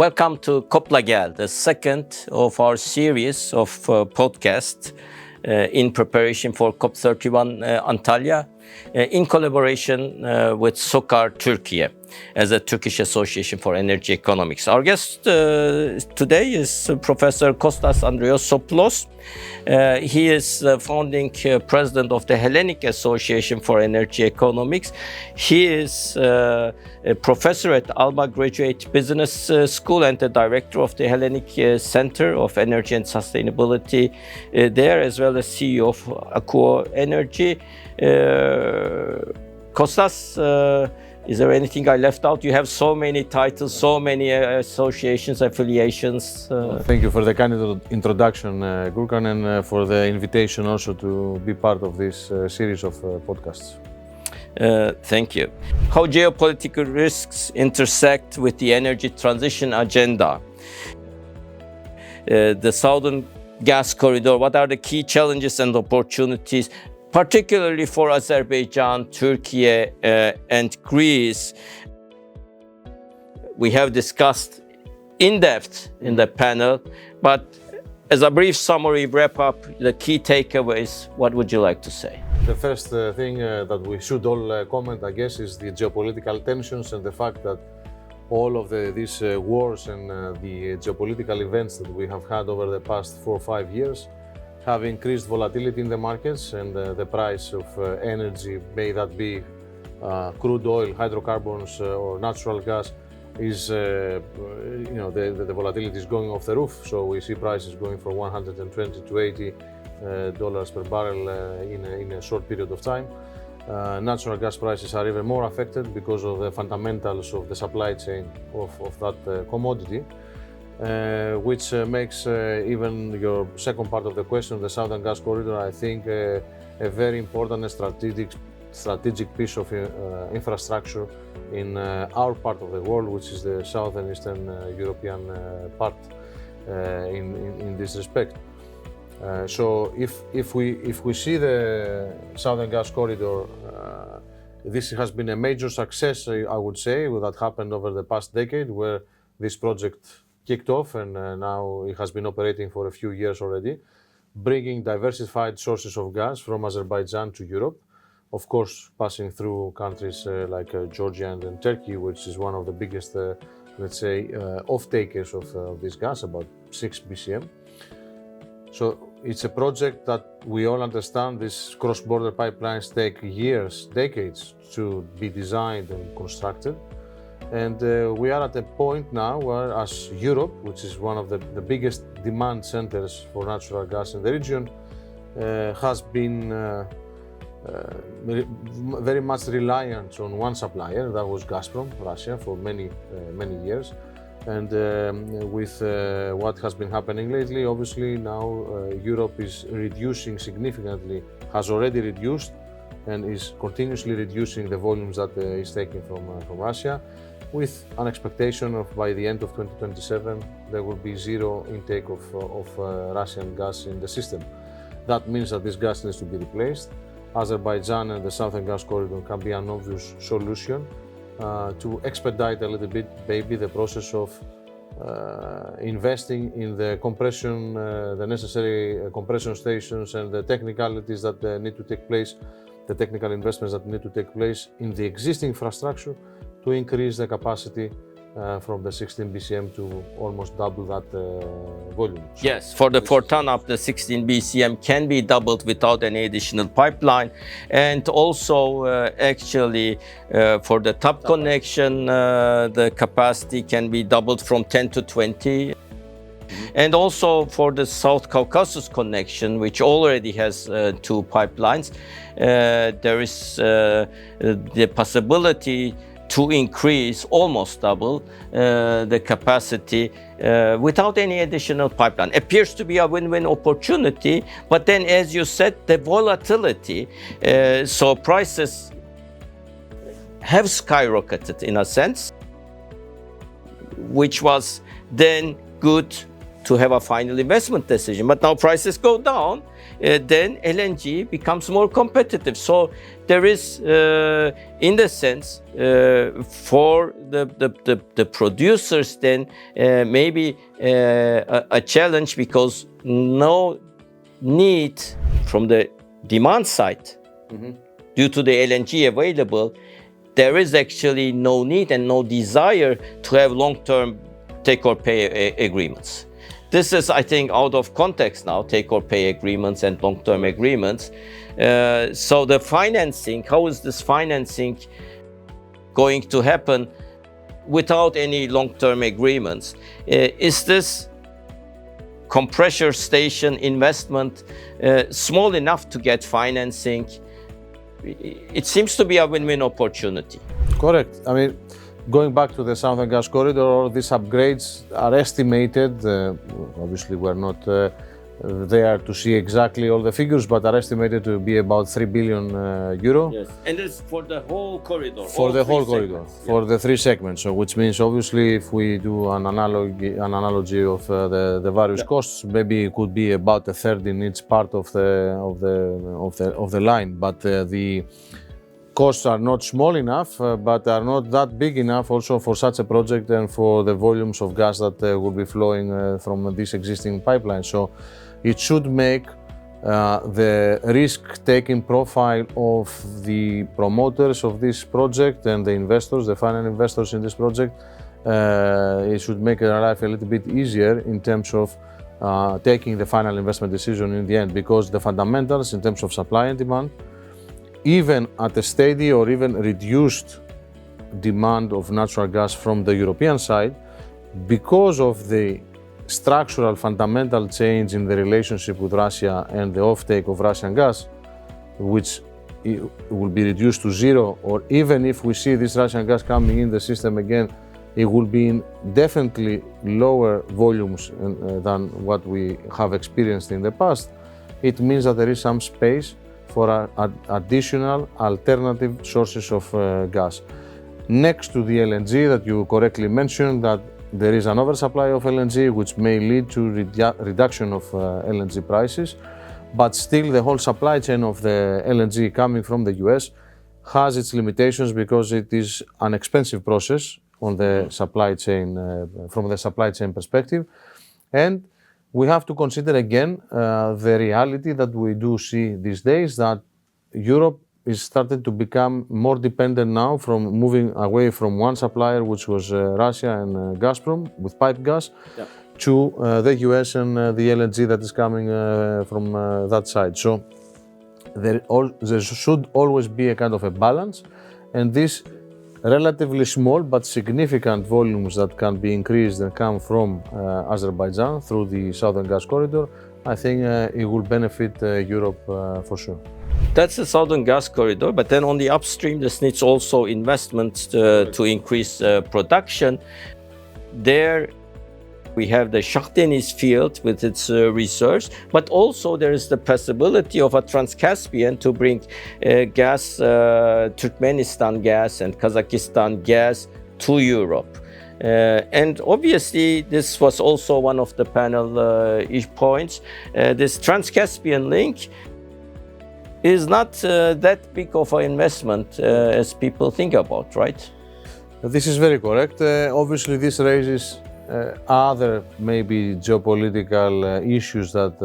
Welcome to Koplagel, the second of our series of podcasts in preparation for COP31 Antalya, in collaboration with SOCAR Turkey as a Turkish Association for Energy Economics. Our guest today is Professor Kostas Andriosopoulos. He is the founding president of the Hellenic Association for Energy Economics. He is a professor at Alba Graduate Business School and the director of the Hellenic Center of Energy and Sustainability there, as well as CEO of Akuo Energy. Kostas, is there anything I left out? You have so many titles, so many associations, affiliations. Thank you for the kind introduction, Gürkan, and for the invitation also to be part of this series of podcasts. Thank you. How geopolitical risks intersect with the energy transition agenda? The Southern Gas Corridor, what are the key challenges and opportunities, particularly for Azerbaijan, Turkey, and Greece? We have discussed in depth in the panel, but as a brief summary wrap up, the key takeaways, what would you like to say? The first thing that we should all comment, I guess, is the geopolitical tensions and the fact that all of these wars and the geopolitical events that we have had over the past 4 or 5 years have increased volatility in the markets, and the price of energy, may that be crude oil, hydrocarbons, or natural gas, is the volatility is going off the roof. So we see prices going from $120 to $80 per barrel in a short period of time. Natural gas prices are even more affected because of the fundamentals of the supply chain of that commodity. Which makes even your second part of the question, the Southern Gas Corridor, I think a very important and strategic piece of infrastructure in our part of the world, which is the Southern Eastern European part in this respect. So if we see the Southern Gas Corridor, this has been a major success, I would say, that happened over the past decade, where this project kicked off, and now it has been operating for a few years already, bringing diversified sources of gas from Azerbaijan to Europe, of course passing through countries like Georgia and Turkey, which is one of the biggest, let's say, off-takers of this gas, about 6 BCM. So it's a project that we all understand these cross-border pipelines take years, decades to be designed and constructed. And we are at a point now where, as Europe, which is one of the biggest demand centers for natural gas in the region, has been very much reliant on one supplier, that was Gazprom, Russia, for many years. And with what has been happening lately, obviously now Europe is reducing significantly, has already reduced, and is continuously reducing the volumes that is taken from Russia, with an expectation of by the end of 2027 there will be zero intake of Russian gas in the system. That means that this gas needs to be replaced. Azerbaijan and the Southern Gas Corridor can be an obvious solution to expedite a little bit maybe the process of investing in the compression, the necessary compression stations and the technicalities that need to take place, the technical investments that need to take place in the existing infrastructure to increase the capacity from the 16 BCM to almost double that volume. Yes, for the 4 ton up the 16 BCM can be doubled without any additional pipeline. And also actually for the top connection, the capacity can be doubled from 10 to 20. And also for the South Caucasus connection, which already has 2 pipelines, there is the possibility to increase, almost double the capacity without any additional pipeline. Appears to be a win-win opportunity, but then as you said, the volatility, so prices have skyrocketed in a sense, which was then good to have a final investment decision. But now prices go down, then LNG becomes more competitive. So there is, in the sense, for the producers, then maybe a challenge, because no need from the demand side, due to the LNG available, there is actually no need and no desire to have long-term take-or-pay agreements. This is, I think, out of context now, take-or-pay agreements and long-term agreements. So the financing, how is this financing going to happen without any long-term agreements? Is this compressor station investment small enough to get financing? It seems to be a win-win opportunity. Correct. I mean, going back to the Southern Gas Corridor, these upgrades are estimated, obviously we're not there to see exactly all the figures, but are estimated to be about 3 billion euro. Yes, and it's for the whole corridor. For the whole corridor, segments. for the three segments. So, which means obviously, if we do an analogy of the various costs, maybe it could be about a third in each part of the line. But the costs are not small enough, but are not that big enough also for such a project and for the volumes of gas that will be flowing from this existing pipeline. So it should make the risk-taking profile of the promoters of this project and the investors, the final investors in this project, it should make their life a little bit easier in terms of taking the final investment decision in the end, because the fundamentals in terms of supply and demand, even at a steady or even reduced demand of natural gas from the European side, because of the structural fundamental change in the relationship with Russia and the offtake of Russian gas, which will be reduced to zero, or even if we see this Russian gas coming in the system again, it will be in definitely lower volumes than what we have experienced in the past. It means that there is some space for additional alternative sources of gas. Next to the LNG that you correctly mentioned, that there is an oversupply of LNG, which may lead to reduction of LNG prices, but still the whole supply chain of the LNG coming from the US has its limitations, because it is an expensive process on the supply chain, from the supply chain perspective. And we have to consider again the reality that we do see these days, that Europe is starting to become more dependent now, from moving away from one supplier, which was Russia and Gazprom with pipe gas, to the US and the LNG that is coming from that side. So there should always be a kind of a balance, and this relatively small but significant volumes that can be increased and come from Azerbaijan through the Southern Gas Corridor, I think it will benefit Europe for sure. That's the Southern Gas Corridor, but then on the upstream, this needs also investments to increase production. There we have the Shah Deniz field with its reserves, but also there is the possibility of a Trans-Caspian to bring gas, Turkmenistan gas and Kazakhstan gas to Europe. And obviously, this was also one of the panel points. This Trans-Caspian link is not that big of an investment as people think about, right? This is very correct. Obviously, this raises other maybe geopolitical issues that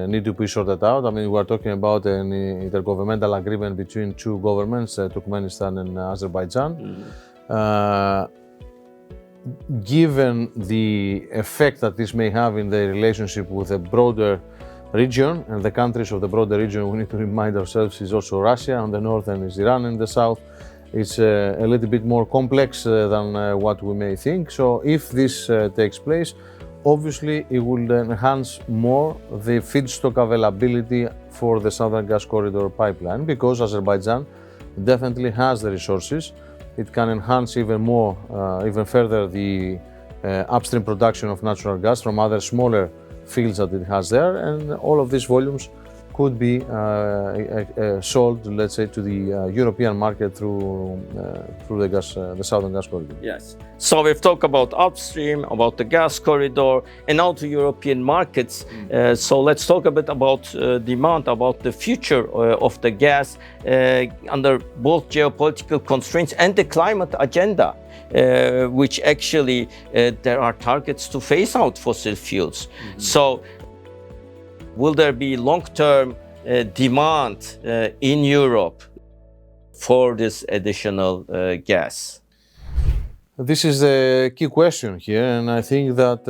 need to be sorted out. I mean, we are talking about an intergovernmental agreement between two governments, Turkmenistan and Azerbaijan. Given the effect that this may have in the relationship with the broader region and the countries of the broader region, we need to remind ourselves is also Russia on the north and is Iran in the south. It's a little bit more complex than what we may think. So if this takes place, obviously it will enhance more the feedstock availability for the Southern Gas Corridor pipeline, because Azerbaijan definitely has the resources. It can enhance even more, even further, the upstream production of natural gas from other smaller fields that it has there, and all of these volumes could be sold, let's say, to the European market through the Southern Gas Corridor. Yes. So we've talked about upstream, about the gas corridor, and now to European markets. So let's talk a bit about demand, about the future of the gas under both geopolitical constraints and the climate agenda, which actually there are targets to phase out fossil fuels. So will there be long-term demand in Europe for this additional gas? This is the key question here, and I think that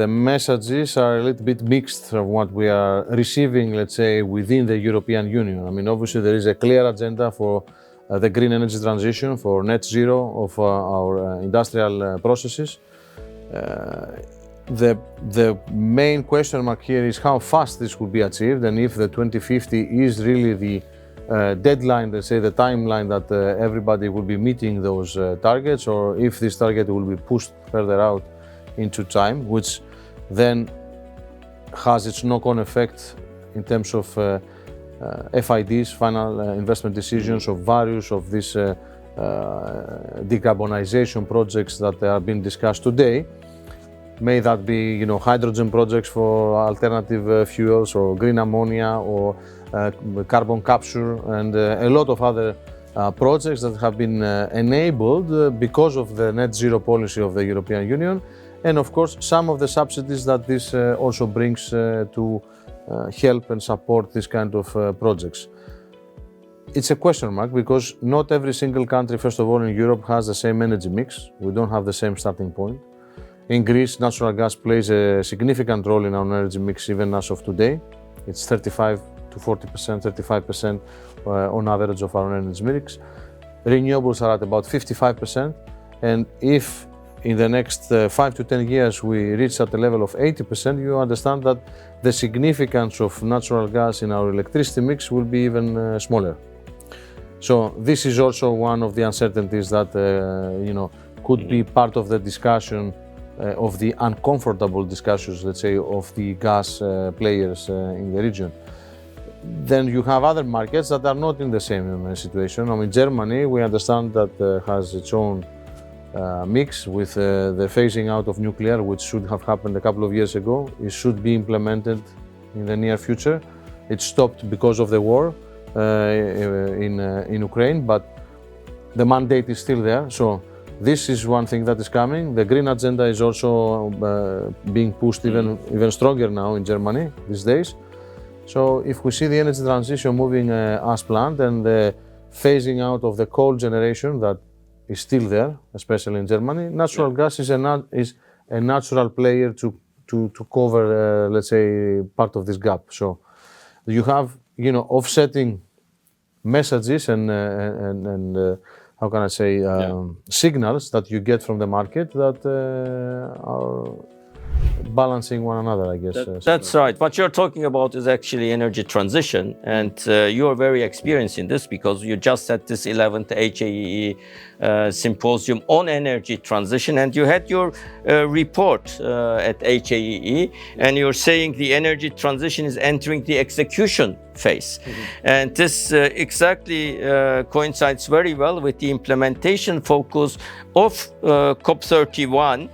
the messages are a little bit mixed from what we are receiving, let's say, within the European Union. I mean, obviously there is a clear agenda for the green energy transition, for net zero of our industrial processes. The main question mark here is how fast this could be achieved, and if the 2050 is really the deadline, let's say the timeline that everybody will be meeting those targets, or if this target will be pushed further out into time, which then has its knock-on effect in terms of FIDs, final investment decisions of various of these decarbonization projects that are being discussed today. May that be, hydrogen projects for alternative fuels, or green ammonia, or carbon capture, and a lot of other projects that have been enabled because of the net zero policy of the European Union, and of course some of the subsidies that this also brings to help and support this kind of projects. It's a question mark because not every single country, first of all, in Europe has the same energy mix. We don't have the same starting point. In Greece, natural gas plays a significant role in our energy mix even as of today. It's 35 to 40%, 35% on average of our energy mix. Renewables are at about 55%, and if in the next 5 to 10 years we reach at the level of 80%, you understand that the significance of natural gas in our electricity mix will be even smaller. So this is also one of the uncertainties that could be part of the discussion, of the uncomfortable discussions, let's say, of the gas players in the region. Then you have other markets that are not in the same situation. I mean, Germany, we understand that has its own mix with the phasing out of nuclear, which should have happened a couple of years ago. It should be implemented in the near future. It stopped because of the war in Ukraine, but the mandate is still there. So this is one thing that is coming. The green agenda is also being pushed even stronger now in Germany these days. So if we see the energy transition moving as planned, and the phasing out of the coal generation that is still there, especially in Germany, natural gas is a natural player to cover, let's say, part of this gap. So you have, offsetting messages and how can I say, signals that you get from the market that are balancing one another, I guess. That's right. What you're talking about is actually energy transition, and you are very experienced in this because you just had this 11th HAEE symposium on energy transition, and you had your report at HAEE, and you're saying the energy transition is entering the execution phase. And this exactly coincides very well with the implementation focus of COP31.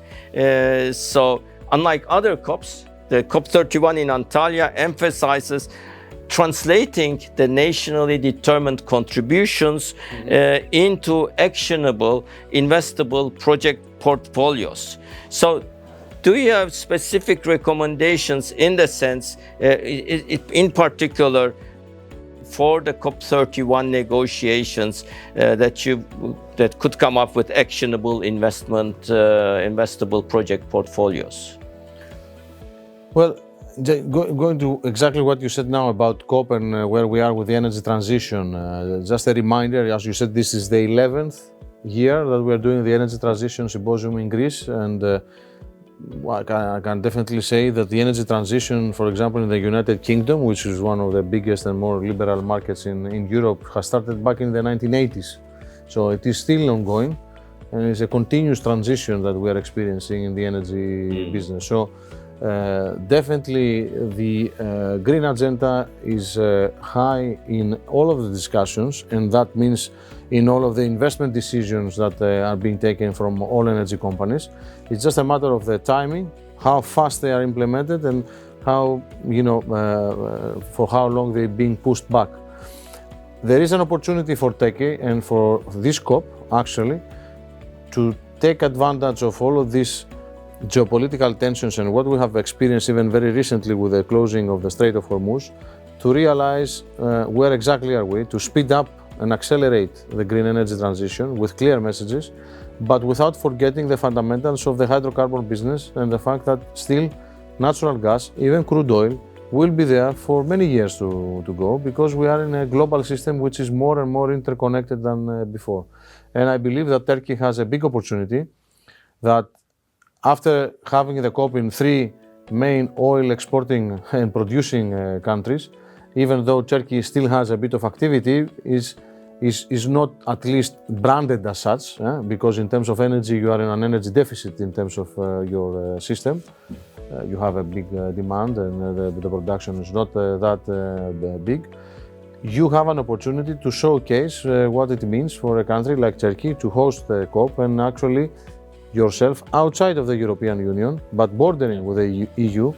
So unlike other COPs, the COP31 in Antalya emphasizes translating the nationally determined contributions into actionable, investable project portfolios. So do you have specific recommendations in the sense, in particular, for the COP31 negotiations that could come up with actionable investable project portfolios? Well, going to exactly what you said now about COP and where we are with the energy transition, just a reminder, as you said, this is the 11th year that we are doing the energy transition symposium in Greece, and I can definitely say that the energy transition, for example, in the United Kingdom, which is one of the biggest and more liberal markets in Europe, has started back in the 1980s. So it is still ongoing, and it's a continuous transition that we are experiencing in the energy business. So Definitely the green agenda is high in all of the discussions, and that means in all of the investment decisions that are being taken from all energy companies. It's just a matter of the timing, how fast they are implemented, and how, for how long they're being pushed back. There is an opportunity for Turkey and for this COP actually to take advantage of all of these geopolitical tensions and what we have experienced even very recently with the closing of the Strait of Hormuz, to realize where exactly are we, to speed up and accelerate the green energy transition with clear messages, but without forgetting the fundamentals of the hydrocarbon business and the fact that still natural gas, even crude oil, will be there for many years to go, because we are in a global system which is more and more interconnected than before. And I believe that Turkey has a big opportunity that after having the COP in 3 main oil exporting and producing countries, even though Turkey still has a bit of activity, is not at least branded as such, because in terms of energy you are in an energy deficit in terms of your system. You have a big demand and the production is not that big. You have an opportunity to showcase what it means for a country like Turkey to host the COP and actually yourself outside of the European Union, but bordering with the EU,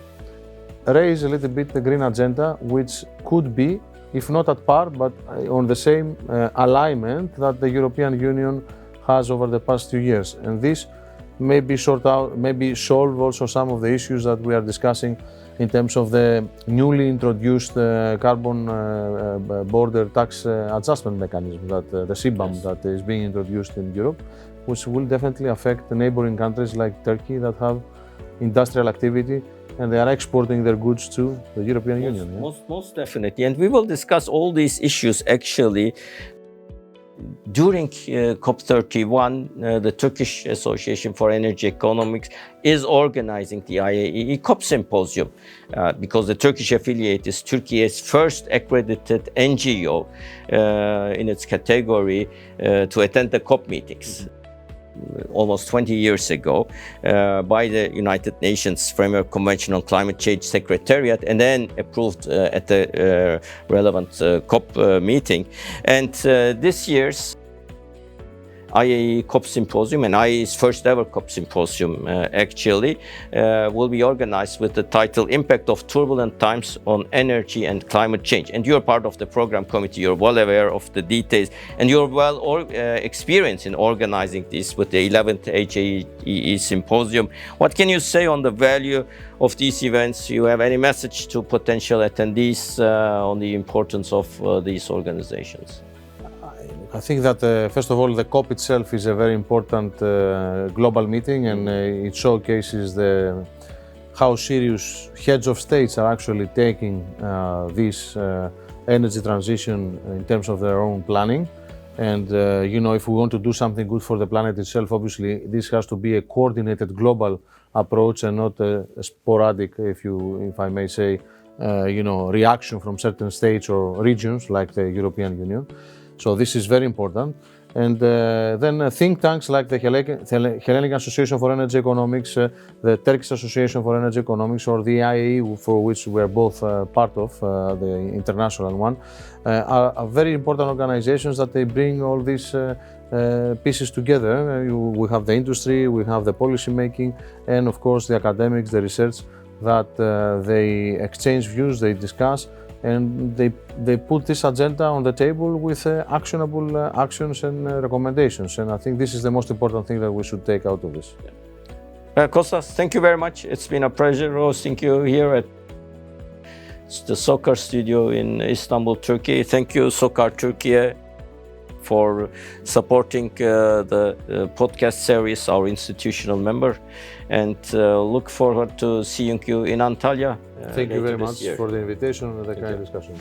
raise a little bit the green agenda, which could be, if not at par, but on the same alignment that the European Union has over the past 2 years. And this maybe solve also some of the issues that we are discussing in terms of the newly introduced carbon border tax adjustment mechanism, that the CBAM that is being introduced in Europe, which will definitely affect the neighboring countries like Turkey that have industrial activity and they are exporting their goods to the European Union. Yeah? Most definitely. And we will discuss all these issues actually during COP31. The Turkish Association for Energy Economics is organizing the IAEE COP Symposium because the Turkish affiliate is Turkey's first accredited NGO in its category to attend the COP meetings. Almost 20 years ago by the United Nations Framework Convention on Climate Change Secretariat, and then approved at the relevant COP meeting. And this year's IAEE COP Symposium, and IAEE's first ever COP Symposium actually, will be organized with the title Impact of Turbulent Times on Energy and Climate Change. And you're part of the program committee, you're well aware of the details, and you're well experienced in organizing this with the 11th HAEE Symposium. What can you say on the value of these events? You have any message to potential attendees on the importance of these organizations? I think that first of all, the COP itself is a very important global meeting, and it showcases how serious heads of states are actually taking this energy transition in terms of their own planning. And if we want to do something good for the planet itself, obviously this has to be a coordinated global approach and not a sporadic, if I may say, reaction from certain states or regions like the European Union. So this is very important. And then think tanks like the Hellenic Association for Energy Economics, the Turkish Association for Energy Economics, or the IAEE, for which we are both part of, the international one, are very important organizations that they bring all these pieces together. We have the industry, we have the policy making, and of course the academics, the research, that they exchange views, they discuss, and they put this agenda on the table with actionable actions and recommendations. And I think this is the most important thing that we should take out of this. Kostas, thank you very much. It's been a pleasure hosting you here at the Soccer Studio in Istanbul, Turkey. Thank you, Soccer Turkey, for supporting the podcast series, our institutional member, and look forward to seeing you in Antalya. Thank you very much for the invitation and the kind discussion.